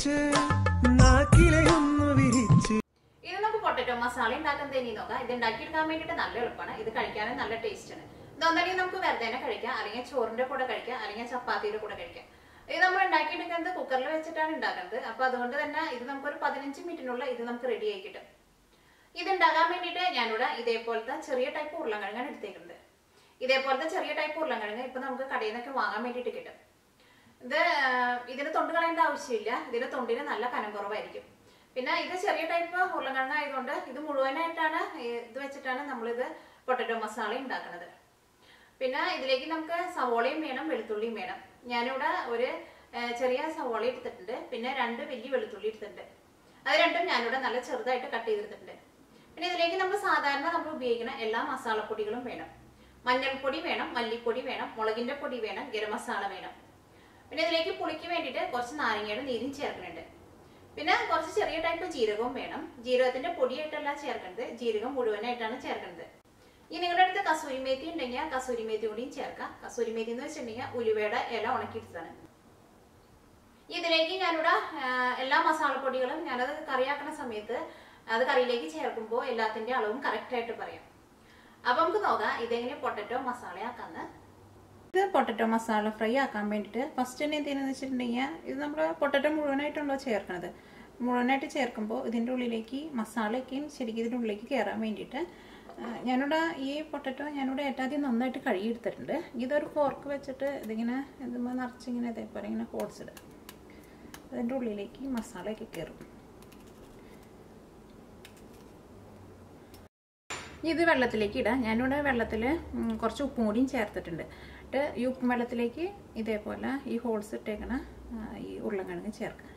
ഇത് നമുക്ക് പൊട്ടറ്റോ മസാല ഉണ്ടാക്കുന്നത് ഇനി നോക്കാം. ഇത് ഉണ്ടാക്കിയെടുക്കാൻ വേണ്ടിയിട്ട് നല്ല എളുപ്പമാണ്. ഇത് കഴിക്കാനും നല്ല ടേസ്റ്റ് ആണ്. ഇതൊന്നെങ്കിൽ നമുക്ക് വെറുതെ തന്നെ കഴിക്കാം, അല്ലെങ്കിൽ ചോറിന്റെ കൂടെ കഴിക്കാം, അല്ലെങ്കിൽ ചപ്പാത്തിയുടെ കൂടെ കഴിക്കാം. ഇത് നമ്മൾ ഉണ്ടാക്കിയെടുക്കുന്നത് കുക്കറിൽ വെച്ചിട്ടാണ് ഉണ്ടാക്കുന്നത്. അപ്പൊ അതുകൊണ്ട് തന്നെ ഇത് നമുക്കൊരു 15 മിനിറ്റിനുള്ള ഇത് നമുക്ക് റെഡി ആയി കിട്ടും. ഇത് ഉണ്ടാക്കാൻ വേണ്ടിയിട്ട് ഞാനിവിടെ ഇതേപോലത്തെ ചെറിയ ടൈപ്പ് ഉരുളക്കിഴങ്ങാണ് എടുത്തേക്കുന്നത്. ഇതേപോലത്തെ ചെറിയ ടൈപ്പ് ഉരുളക്കിഴങ്ങ് ഇപ്പൊ നമുക്ക് കടയിൽ നിന്നൊക്കെ വാങ്ങാൻ വേണ്ടിയിട്ട് കിട്ടും. ഇതിന് തൊണ്ട് കളയേണ്ട ആവശ്യമില്ല. ഇതിന്റെ തൊണ്ടിന് നല്ല കനം കുറവായിരിക്കും. പിന്നെ ഇത് ചെറിയ ടൈപ്പ് ഉരുളക്കിഴങ്ങ് ആയതുകൊണ്ട് ഇത് മുഴുവനായിട്ടാണ് ഇത് വെച്ചിട്ടാണ് നമ്മളിത് പൊട്ടറ്റോ മസാല ഉണ്ടാക്കുന്നത്. പിന്നെ ഇതിലേക്ക് നമുക്ക് സവോളയും വേണം, വെളുത്തുള്ളിയും വേണം. ഞാനിവിടെ ഒരു ചെറിയ സവോള എടുത്തിട്ടുണ്ട്, പിന്നെ 2 വലിയ വെളുത്തുള്ളി എടുത്തിട്ടുണ്ട്. അത് രണ്ടും ഞാനിവിടെ നല്ല ചെറുതായിട്ട് കട്ട് ചെയ്തെടുത്തിട്ടുണ്ട്. പിന്നെ ഇതിലേക്ക് നമ്മൾ സാധാരണ നമ്മൾ ഉപയോഗിക്കുന്ന എല്ലാ മസാലപ്പൊടികളും വേണം. മഞ്ഞൾപ്പൊടി വേണം, മല്ലിപ്പൊടി വേണം, മുളകിന്റെ പൊടി വേണം, ഗരം മസാല വേണം. പിന്നെ ഇതിലേക്ക് പുളിക്ക് വേണ്ടിയിട്ട് കുറച്ച് നാരങ്ങയുടെ നീരും ചേർക്കുന്നുണ്ട്. പിന്നെ കുറച്ച് ചെറിയ ടൈപ്പ് ജീരകവും വേണം. ജീരകത്തിന്റെ പൊടിയായിട്ടല്ല ചേർക്കുന്നത്, ജീരകം മുഴുവനായിട്ടാണ് ചേർക്കുന്നത്. ഇനി നിങ്ങളുടെ അടുത്ത് കസൂരി മേത്തി ഉണ്ടെങ്കിൽ കസൂരി മേത്തി കൂടിയും ചേർക്കാം. കസൂരി മേത്തി എന്ന് വെച്ചിട്ടുണ്ടെങ്കിൽ ഉലുവയുടെ ഇല ഉണക്കിയിട്ടതാണ്. ഇതിലേക്ക് ഞാനിവിടെ എല്ലാ മസാലപ്പൊടികളും ഞാനത് കറിയാക്കുന്ന സമയത്ത് അത് കറിയിലേക്ക് ചേർക്കുമ്പോൾ എല്ലാത്തിന്റെ അളവും കറക്റ്റ് ആയിട്ട് പറയാം. അപ്പൊ നമുക്ക് നോക്കാം ഇതെങ്ങനെ പൊട്ടറ്റോ മസാല ആക്കാന്ന്. ഇത് പൊട്ടറ്റോ മസാല ഫ്രൈ ആക്കാൻ വേണ്ടിയിട്ട് ഫസ്റ്റ് തന്നെ എന്തെന്ന് വെച്ചിട്ടുണ്ടെങ്കിൽ ഇത് നമ്മൾ പൊട്ടറ്റോ മുഴുവനായിട്ടുണ്ടോ ചേർക്കണത്. മുഴുവനായിട്ട് ചേർക്കുമ്പോൾ ഇതിൻ്റെ ഉള്ളിലേക്ക് മസാലയൊക്കെയും ശരിക്കും ഇതിൻ്റെ ഉള്ളിലേക്ക് കയറാൻ വേണ്ടിയിട്ട് ഞാനിവിടെ ഈ പൊട്ടറ്റോ ഞാനിവിടെ ഏറ്റവും നന്നായിട്ട് കഴുകിയെടുത്തിട്ടുണ്ട്. ഇതൊരു ഫോർക്ക് വെച്ചിട്ട് ഇതിങ്ങനെ ഇതുമ്പോൾ നിറച്ചിങ്ങനെ ഇതേപോലെ ഇങ്ങനെ ഹോൾസ് ഇടുക. അതിൻ്റെ ഉള്ളിലേക്ക് മസാലയൊക്കെ കയറും. ഇത് വെള്ളത്തിലേക്ക് ഇടാം. ഞാനിവിടെ വെള്ളത്തിൽ കുറച്ച് ഉപ്പും കൂടിയും ചേർത്തിട്ടുണ്ട്. ഈ ഉപ്പും വെള്ളത്തിലേക്ക് ഇതേപോലെ ഈ ഹോൾസ് ഇട്ടേക്കണ ഈ ഉരുളക്കിഴങ്ങ് ചേർക്കുക.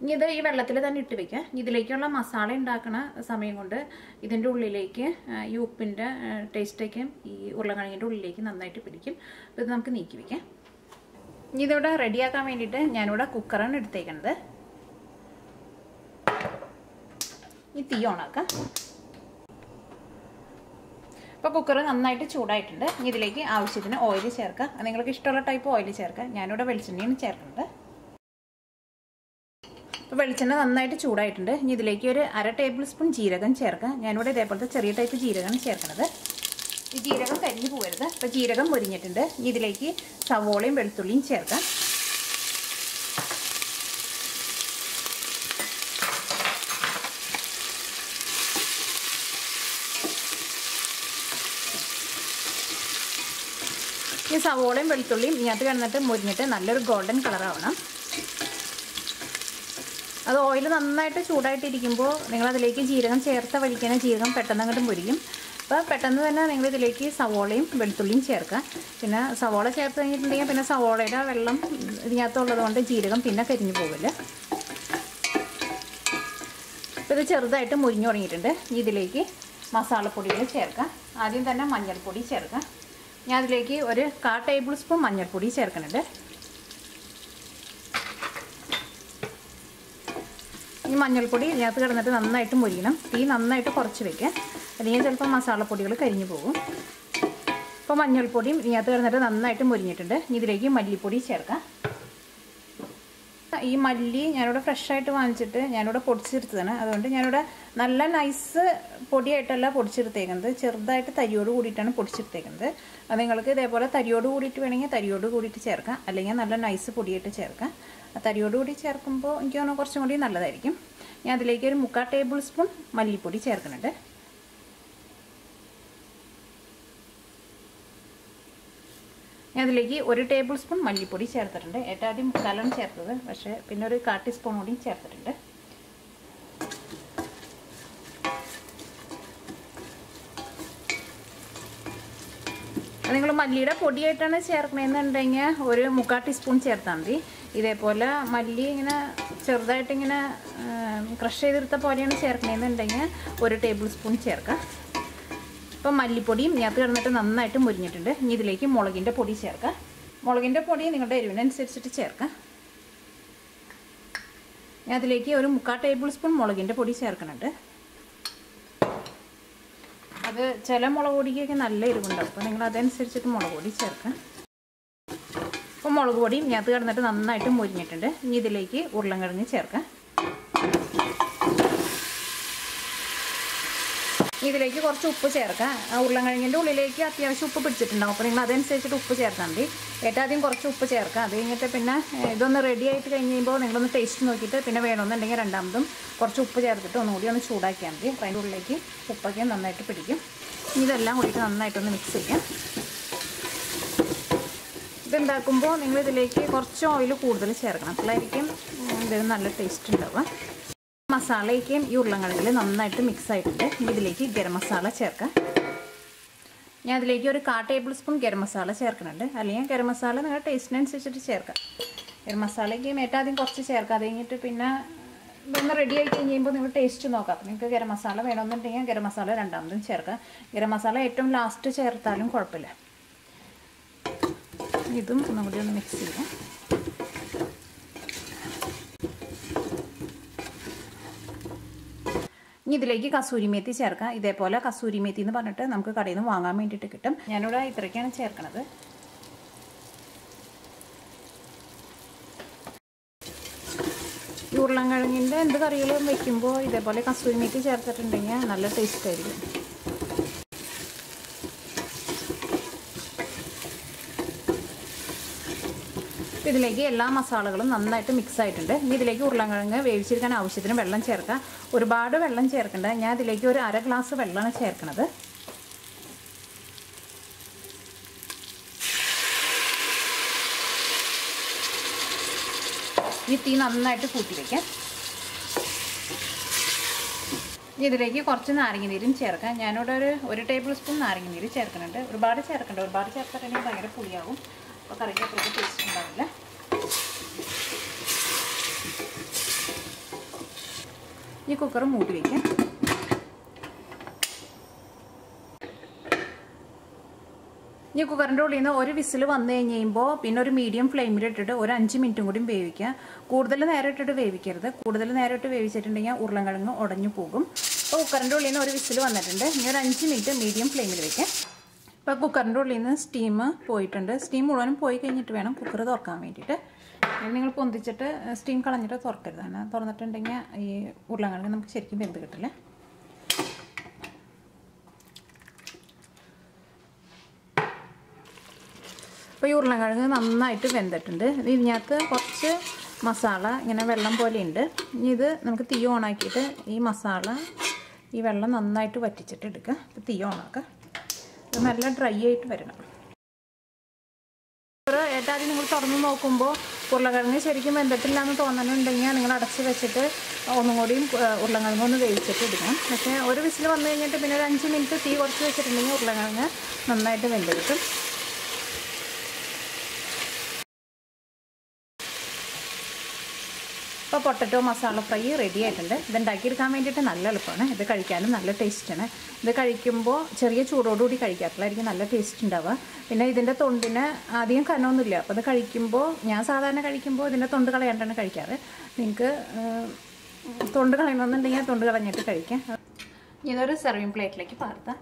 ഇനി ഇത് ഈ വെള്ളത്തിൽ തന്നെ ഇട്ട് വെക്കുക. ഇതിലേക്കുള്ള മസാല ഉണ്ടാക്കുന്ന സമയം കൊണ്ട് ഇതിൻ്റെ ഉള്ളിലേക്ക് ഈ ഉപ്പിൻ്റെ ടേസ്റ്റൊക്കെ ഈ ഉരുളക്കിഴങ്ങിൻ്റെ ഉള്ളിലേക്ക് നന്നായിട്ട് പിടിക്കും. ഇത് നമുക്ക് നീക്കി വയ്ക്കാം. ഇനി ഇതിവിടെ റെഡിയാക്കാൻ വേണ്ടിയിട്ട് ഞാനിവിടെ കുക്കറാണ് എടുത്തേക്കുന്നത്. ഈ തീ ഓണാക്കാം. ഇപ്പോൾ കുക്കർ നന്നായിട്ട് ചൂടായിട്ടുണ്ട്. ഇനി ഇതിലേക്ക് ആവശ്യത്തിന് ഓയിൽ ചേർക്കുക. നിങ്ങൾക്ക് ഇഷ്ടമുള്ള ടൈപ്പ് ഓയിൽ ചേർക്കുക. ഞാനിവിടെ വെളിച്ചെണ്ണയാണ് ചേർക്കുന്നത്. ഇപ്പോൾ വെളിച്ചെണ്ണ നന്നായിട്ട് ചൂടായിട്ടുണ്ട്. ഇനി ഇതിലേക്ക് ഒരു 1/2 ടേബിൾ സ്പൂൺ ജീരകം ചേർക്കുക. ഞാനിവിടെ ഇതേപോലത്തെ ചെറിയ ടൈപ്പ് ജീരകമാണ് ചേർക്കുന്നത്. ഈ ജീരകം കരിഞ്ഞു പോകരുത്. ഇപ്പോൾ ജീരകം മുരിഞ്ഞിട്ടുണ്ട്. ഇനി ഇതിലേക്ക് സവോളയും വെളുത്തുള്ളിയും ചേർക്കാം. ഈ സവോളയും വെളുത്തുള്ളിയും ഇതിനകത്ത് കിടന്നിട്ട് മുരിഞ്ഞിട്ട് നല്ലൊരു ഗോൾഡൻ കളറാവണം. അത് ഓയിൽ നന്നായിട്ട് ചൂടായിട്ടിരിക്കുമ്പോൾ നിങ്ങളതിലേക്ക് ജീരകം ചേർത്ത വഴിക്കാൻ ജീരകം പെട്ടെന്ന് അങ്ങോട്ട് മുരിക്കും. അപ്പോൾ പെട്ടെന്ന് തന്നെ നിങ്ങളിതിലേക്ക് സവോളയും വെളുത്തുള്ളിയും ചേർക്കുക. പിന്നെ സവോള ചേർത്ത് കഴിഞ്ഞിട്ടുണ്ടെങ്കിൽ പിന്നെ സവോളയുടെ വെള്ളം ഇതിനകത്തുള്ളത് കൊണ്ട് ജീരകം പിന്നെ കരിഞ്ഞു പോകില്ല. ഇപ്പോൾ ഇത് ചെറുതായിട്ട് മുരിഞ്ഞു തുടങ്ങിയിട്ടുണ്ട്. ഇതിലേക്ക് മസാലപ്പൊടികൾ ചേർക്കാം. ആദ്യം തന്നെ മഞ്ഞൾപ്പൊടി ചേർക്കാം. ഞാൻ അതിലേക്ക് ഒരു 1/4 ടേബിൾ സ്പൂൺ മഞ്ഞൾപ്പൊടി ചേർക്കുന്നുണ്ട്. ഈ മഞ്ഞൾപ്പൊടി ഇതിനകത്ത് കിടന്നിട്ട് നന്നായിട്ട് മുരിക്കണം. തീ നന്നായിട്ട് കുറച്ച് വയ്ക്കുക, അല്ലെങ്കിൽ ചിലപ്പോൾ മസാലപ്പൊടികൾ കരിഞ്ഞു പോകും. ഇപ്പോൾ മഞ്ഞൾപ്പൊടിയും ഇതിനകത്ത് കിടന്നിട്ട് നന്നായിട്ട് മുരിഞ്ഞിട്ടുണ്ട്. ഇതിലേക്ക് മല്ലിപ്പൊടി ചേർക്കാം. ഈ മല്ലി ഞാനിവിടെ ഫ്രഷായിട്ട് വാങ്ങിച്ചിട്ട് ഞാനിവിടെ പൊടിച്ചെടുത്തതാണ്. അതുകൊണ്ട് ഞാനിവിടെ നല്ല നൈസ് പൊടിയായിട്ടല്ല പൊടിച്ചെടുത്തേക്കുന്നത്, ചെറുതായിട്ട് തരിയോട് കൂടിയിട്ടാണ് പൊടിച്ചെടുത്തേക്കുന്നത്. അത് നിങ്ങൾക്ക് ഇതേപോലെ തരിയോട് കൂടിയിട്ട് വേണമെങ്കിൽ തരിയോട് കൂടിയിട്ട് ചേർക്കാം, അല്ലെങ്കിൽ നല്ല നൈസ് പൊടിയായിട്ട് ചേർക്കാം. തരിയോട് കൂടി ചേർക്കുമ്പോൾ എനിക്ക് തോന്നുന്നു കുറച്ചും കൂടി നല്ലതായിരിക്കും. ഞാൻ അതിലേക്ക് ഒരു 3/4 ടേബിൾ സ്പൂൺ മല്ലിപ്പൊടി ചേർക്കുന്നുണ്ട്. ഞാൻ അതിലേക്ക് 1 ടേബിൾ സ്പൂൺ മല്ലിപ്പൊടി ചേർത്തിട്ടുണ്ട്. ഏറ്റവും ആദ്യം 3/4 ചേർത്തത്, പക്ഷേ പിന്നെ ഒരു 1/4 ടീസ്പൂൺ കൂടി ചേർത്തിട്ടുണ്ട്. നിങ്ങൾ മല്ലിയുടെ പൊടിയായിട്ടാണ് ചേർക്കണമെന്നുണ്ടെങ്കിൽ ഒരു 3/4 ടീസ്പൂൺ ചേർത്താൽ മതി. ഇതേപോലെ മല്ലി ഇങ്ങനെ ചെറുതായിട്ടിങ്ങനെ ക്രഷ് ചെയ്തെടുത്ത പോലെയാണ് ചേർക്കണമെന്നുണ്ടെങ്കിൽ 1 ടേബിൾ സ്പൂൺ ചേർക്കാം. ഇപ്പം മല്ലിപ്പൊടിയും ഇതിനകത്ത് കിടന്നിട്ട് നന്നായിട്ട് മുരിഞ്ഞിട്ടുണ്ട്. ഇനി ഇതിലേക്ക് മുളകിൻ്റെ പൊടി ചേർക്കാം. മുളകിൻ്റെ പൊടി നിങ്ങളുടെ എരിവിനനുസരിച്ചിട്ട് ചേർക്കാം. ഞാൻ അതിലേക്ക് ഒരു 3/4 ടേബിൾ സ്പൂൺ മുളകിൻ്റെ പൊടി ചേർക്കുന്നുണ്ട്. അത് ചില മുളക് പൊടിക്കൊക്കെ നല്ല എരിവുണ്ടാവും, അപ്പോൾ നിങ്ങൾ അതനുസരിച്ചിട്ട് മുളക് പൊടി ചേർക്കാം. അപ്പോൾ അപ്പോൾ മുളക് പൊടിയും ഇതിനകത്ത് കിടന്നിട്ട് നന്നായിട്ട് മൊരിഞ്ഞിട്ടുണ്ട്. ഇനി ഇതിലേക്ക് ഉരുളൻകിഴങ്ങ് ചേർക്കാം. ഇതിലേക്ക് കുറച്ച് ഉപ്പ് ചേർക്കാം. ഉരുളൻകിഴങ്ങിൻ്റെ ഉള്ളിലേക്ക് അത്യാവശ്യം ഉപ്പ് പിടിച്ചിട്ടുണ്ടാവും. അപ്പോൾ നിങ്ങൾ അതനുസരിച്ചിട്ട് ഉപ്പ് ചേർത്താൽ മതി. ഏറ്റവും ആദ്യം കുറച്ച് ഉപ്പ് ചേർക്കാം. അത് കഴിഞ്ഞിട്ട് പിന്നെ ഇതൊന്ന് റെഡി ആയിട്ട് കഴിഞ്ഞ് കഴിയുമ്പോൾ നിങ്ങളൊന്ന് ടേസ്റ്റ് നോക്കിയിട്ട് പിന്നെ വേണമെന്നുണ്ടെങ്കിൽ രണ്ടാമതും കുറച്ച് ഉപ്പ് ചേർത്തിട്ട് ഒന്നുകൂടി ഒന്ന് ചൂടാക്കിയാൽ മതി. അപ്പോൾ അതിൻ്റെ ഉള്ളിലേക്ക് ഉപ്പൊക്കെ നന്നായിട്ട് പിടിക്കും. ഇതെല്ലാം കൂടിയിട്ട് നന്നായിട്ടൊന്ന് മിക്സ് ചെയ്യാം. ഇതുണ്ടാക്കുമ്പോൾ നിങ്ങളിതിലേക്ക് കുറച്ച് ഓയിൽ കൂടുതൽ ചേർക്കണം. അപ്പോഴായിരിക്കും ഇതിന് നല്ല ടേസ്റ്റ് ഉണ്ടാവുക. മസാലയ്ക്കും ഈ ഉരുളൻകിഴങ്ങിൽ നന്നായിട്ട് മിക്സ് ആയിട്ടുണ്ട്. ഇതിലേക്ക് ഗരം മസാല ചേർക്കാം. ഞാൻ അതിലേക്ക് ഒരു 1/4 ടേബിൾ സ്പൂൺ ഗരം മസാല ചേർക്കുന്നുണ്ട്. അല്ലെങ്കിൽ ഗരം മസാല നിങ്ങളുടെ ടേസ്റ്റിനനുസരിച്ചിട്ട് ചേർക്കാം. ഗരം മസാലയ്ക്ക് ഏറ്റവും ആദ്യം കുറച്ച് ചേർക്കാം. അത് കഴിഞ്ഞിട്ട് പിന്നെ ഇതൊന്ന് റെഡി ആയി കഴിയുമ്പോൾ നിങ്ങൾ ടേസ്റ്റ് നോക്കാം. അപ്പോൾ നിങ്ങൾക്ക് ഗരം മസാല വേണമെന്നുണ്ടെങ്കിൽ ഗരം മസാല രണ്ടാമതും ചേർക്കാം. ഗരം മസാല ഏറ്റവും ലാസ്റ്റ് ചേർത്താലും കുഴപ്പമില്ല. ഇതും ഒന്നുകൂടി ഒന്ന് മിക്സ് ചെയ്യാം. ഇനി ഇതിലേക്ക് കസൂരി മേത്തി ചേർക്കാം. ഇതേപോലെ കസൂരി മേത്തി എന്ന് പറഞ്ഞിട്ട് നമുക്ക് കടയിൽ നിന്ന് വാങ്ങാൻ വേണ്ടിയിട്ട് കിട്ടും. ഞാനിവിടെ ഇത്രയ്ക്കാണ് ചേർക്കണത്. ഉരുളൻകിഴങ്ങിൻ്റെ എന്ത് കറികളും വയ്ക്കുമ്പോൾ ഇതേപോലെ കസൂരി മേത്തി ചേർത്തിട്ടുണ്ടെങ്കിൽ നല്ല ടേസ്റ്റ് ആയിരിക്കും. ഇതിലേക്ക് എല്ലാ മസാലകളും നന്നായിട്ട് മിക്സ് ആയിട്ടുണ്ട്. ഇനി ഇതിലേക്ക് ഉരുളൻകിഴങ്ങ് വേവിച്ചെടുക്കാൻ ആവശ്യത്തിന് വെള്ളം ചേർക്കാം. ഒരുപാട് വെള്ളം ചേർക്കണ്ട. ഞാൻ ഇതിലേക്ക് ഒരു 1/2 ഗ്ലാസ് വെള്ളമാണ് ചേർക്കുന്നത്. ഈ തീ നന്നായിട്ട് കൂട്ടി വയ്ക്കാം. ഇതിലേക്ക് കുറച്ച് നാരങ്ങനീരും ചേർക്കാം. ഞാനിവിടെ ഒരു ടേബിൾ സ്പൂൺ നാരങ്ങനീര് ചേർക്കുന്നുണ്ട്. ഒരുപാട് ചേർക്കണ്ട. ഒരുപാട് ചേർത്തിട്ടുണ്ടെങ്കിൽ ഭയങ്കര പുളിയാവും. അപ്പോൾ കറിക്ക് അത്രയ്ക്ക് ടേസ്റ്റ് ഉണ്ടാവില്ല. ഈ കുക്കർ മൂടി വയ്ക്കാം. ഈ കുക്കറിൻ്റെ ഉള്ളിൽ നിന്ന് ഒരു വിസിൽ വന്നു കഴിയുമ്പോൾ പിന്നെ ഒരു മീഡിയം ഫ്ലെയിമിലിട്ടിട്ട് ഒരു 5 മിനിറ്റും കൂടി വേവിക്കുക. കൂടുതൽ നേരം ഇട്ടിട്ട് വേവിക്കരുത്. കൂടുതൽ നേരം ഇട്ട് വേവിച്ചിട്ടുണ്ടെങ്കിൽ ഉരുളൻകിഴങ്ങ് ഉടഞ്ഞു പോകും. അപ്പോൾ കുക്കറിൻ്റെ ഉള്ളിൽ നിന്ന് ഒരു വിസിൽ വന്നിട്ടുണ്ട്. ഇനി ഒരു 5 മിനിറ്റ് മീഡിയം ഫ്ലെയിമിൽ വയ്ക്കാം. ഇപ്പോൾ കുക്കറിൻ്റെ ഉള്ളിൽ നിന്ന് സ്റ്റീം പോയിട്ടുണ്ട്. സ്റ്റീം മുഴുവനും പോയി കഴിഞ്ഞിട്ട് വേണം കുക്കർ തുറക്കാൻ വേണ്ടിയിട്ട്. നിങ്ങൾ പൊന്തിച്ചിട്ട് സ്റ്റീം കളഞ്ഞിട്ട് തുറക്കരുത്. അങ്ങനെ തുറന്നിട്ടുണ്ടെങ്കിൽ ഈ ഉരുളൻകിഴങ്ങ് നമുക്ക് ശരിക്കും വെന്ത് കിട്ടില്ല. അപ്പോൾ ഈ ഉരുളൻകിഴങ്ങ് നന്നായിട്ട് വെന്തിട്ടുണ്ട്. ഇതിനകത്ത് കുറച്ച് മസാല ഇങ്ങനെ വെള്ളം പോലെ ഉണ്ട്. ഇനി ഇത് നമുക്ക് തീ ഓണാക്കിയിട്ട് ഈ മസാല ഈ വെള്ളം നന്നായിട്ട് വറ്റിച്ചിട്ട് എടുക്കുക. അപ്പോൾ തീ ഓണാക്കുക. ഇത് നല്ല ഡ്രൈ ആയിട്ട് വരണം. ഏട്ടാദ്യം നിങ്ങൾ തുറന്ന് നോക്കുമ്പോൾ ഉരുളൻകിഴങ്ങ് ശരിക്കും വെന്തിട്ടില്ല എന്ന് തോന്നുന്നുണ്ടെങ്കിൽ നിങ്ങൾ അടച്ച് വെച്ചിട്ട് ഒന്നും കൂടിയും ഉരുളൻകിഴങ്ങ് ഒന്ന് വേവിച്ചിട്ട് എടുക്കണം. പക്ഷേ ഒരു വിസിൽ വന്നു കഴിഞ്ഞിട്ട് പിന്നെ ഒരു 5 മിനിറ്റ് തീ കുറച്ച് വെച്ചിട്ടുണ്ടെങ്കിൽ ഉരുളൻകിഴങ്ങ് നന്നായിട്ട് വെന്ത് കിട്ടും. ഇപ്പോൾ പൊട്ടറ്റോ മസാല ഫ്രൈ റെഡി ആയിട്ടുണ്ട്. ഇതുണ്ടാക്കിയെടുക്കാൻ വേണ്ടിയിട്ട് നല്ല എളുപ്പമാണ്. ഇത് കഴിക്കാനും നല്ല ടേസ്റ്റാണ്. ഇത് കഴിക്കുമ്പോൾ ചെറിയ ചൂടോടുകൂടി കഴിക്കാത്തതായിരിക്കും നല്ല ടേസ്റ്റ് ഉണ്ടാവുക. പിന്നെ ഇതിൻ്റെ തൊണ്ടിന് അധികം കനമൊന്നുമില്ല. അപ്പോൾ ഇത് കഴിക്കുമ്പോൾ ഞാൻ സാധാരണ കഴിക്കുമ്പോൾ ഇതിൻ്റെ തൊണ്ട് കളയാണ്ടാണ് കഴിക്കാറ്. നിങ്ങൾക്ക് തൊണ്ട് കളയണമെന്നുണ്ടെങ്കിൽ തൊണ്ട് കളഞ്ഞിട്ട് കഴിക്കാം. ഇതൊരു സെർവിങ് പ്ലേറ്റിലേക്ക് പകർത്താം.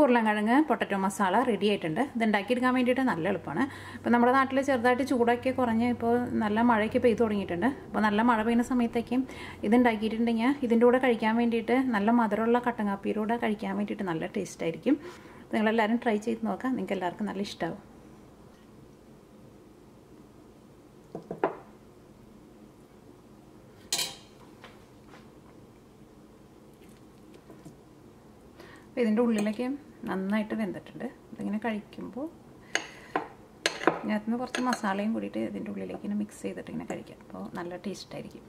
ഉരുളൻകിഴങ്ങ് പൊട്ടറ്റോ മസാല റെഡി ആയിട്ടുണ്ട്. ഇതുണ്ടാക്കിയെടുക്കാൻ വേണ്ടിയിട്ട് നല്ല എളുപ്പമാണ്. ഇപ്പോൾ നമ്മുടെ നാട്ടിൽ ചെറുതായിട്ട് ചൂടൊക്കെ കുറഞ്ഞ് ഇപ്പോൾ നല്ല മഴയൊക്കെ പെയ്ത് തുടങ്ങിയിട്ടുണ്ട്. അപ്പോൾ നല്ല മഴ പെയ്യുന്ന സമയത്തേക്കും ഇതുണ്ടാക്കിയിട്ടുണ്ടെങ്കിൽ ഇതിൻ്റെ കൂടെ കഴിക്കാൻ വേണ്ടിയിട്ട് നല്ല മധുരമുള്ള കട്ടൻ കാപ്പിയുടെ കൂടെ കഴിക്കാൻ വേണ്ടിയിട്ട് നല്ല ടേസ്റ്റ് ആയിരിക്കും. നിങ്ങളെല്ലാവരും ട്രൈ ചെയ്ത് നോക്കാം. നിങ്ങൾക്ക് എല്ലാവർക്കും നല്ല ഇഷ്ടമാവും. അപ്പോൾ ഇതിൻ്റെ ഉള്ളിലേക്ക് നന്നായിട്ട് വെന്തിട്ടുണ്ട്. ഇതിങ്ങനെ കഴിക്കുമ്പോൾ ഇതിനകത്തുനിന്ന് കുറച്ച് മസാലയും കൂടിയിട്ട് ഇതിൻ്റെ ഉള്ളിലേക്ക് ഇങ്ങനെ മിക്സ് ചെയ്തിട്ട് ഇങ്ങനെ കഴിക്കാം. അപ്പോൾ നല്ല ടേസ്റ്റ് ആയിരിക്കും.